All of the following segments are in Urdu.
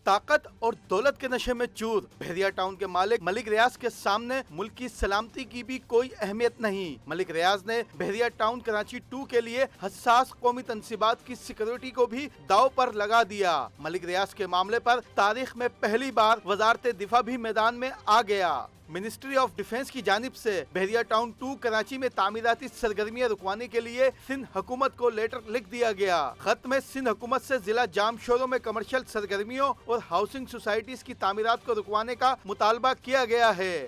طاقت اور دولت کے نشے میں چور، بحریہ ٹاؤن کے مالک ملک ریاض کے سامنے ملک کی سلامتی کی بھی کوئی اہمیت نہیں۔ ملک ریاض نے بحریہ ٹاؤن کراچی 2 کے لیے حساس قومی تنصیبات کی سیکیورٹی کو بھی داؤ پر لگا دیا۔ ملک ریاض کے معاملے پر تاریخ میں پہلی بار وزارت دفاع بھی میدان میں آ گیا۔ منسٹری آف ڈیفنس کی جانب سے بحریہ ٹاؤن 2 کراچی میں تعمیراتی سرگرمیاں رکوانے کے لیے سندھ حکومت کو لیٹر لکھ دیا گیا۔ خط میں سندھ حکومت سے ضلع جام شوروں میں کمرشل سرگرمیوں اور ہاؤسنگ سوسائٹیز کی تعمیرات کو رکوانے کا مطالبہ کیا گیا ہے۔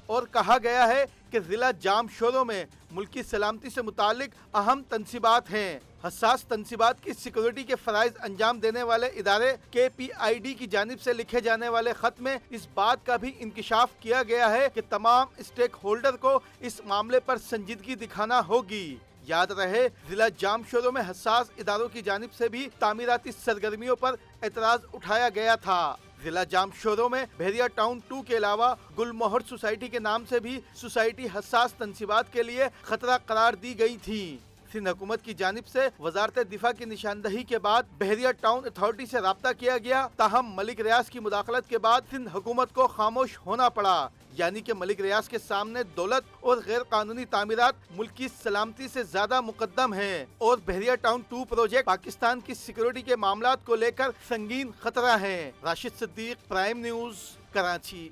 اور کہا گیا ہے کہ ضلع جام شوروں میں ملکی سلامتی سے متعلق اہم تنصیبات ہیں۔ حساس تنصیبات کی سیکورٹی کے فرائض انجام دینے والے ادارے KPID کی جانب سے لکھے جانے والے خط میں اس بات کا بھی انکشاف کیا گیا ہے کہ تمام اسٹیک ہولڈر کو اس معاملے پر سنجیدگی دکھانا ہوگی۔ یاد رہے، ضلع جام شوروں میں حساس اداروں کی جانب سے بھی تعمیراتی سرگرمیوں پر اعتراض اٹھایا گیا تھا۔ ضلع جام شوروں میں بحریہ ٹاؤن 2 کے علاوہ گل مہر سوسائٹی کے نام سے بھی سوسائٹی حساس تنصیبات کے لیے خطرہ قرار دی گئی تھی۔ سندھ حکومت کی جانب سے وزارت دفاع کی نشاندہی کے بعد بحریہ ٹاؤن اتھارٹی سے رابطہ کیا گیا، تاہم ملک ریاض کی مداخلت کے بعد سندھ حکومت کو خاموش ہونا پڑا۔ یعنی کہ ملک ریاض کے سامنے دولت اور غیر قانونی تعمیرات ملک کی سلامتی سے زیادہ مقدم ہیں، اور بحریہ ٹاؤن 2 پروجیکٹ پاکستان کی سیکورٹی کے معاملات کو لے کر سنگین خطرہ ہیں۔ راشد صدیق، پرائم نیوز، کراچی۔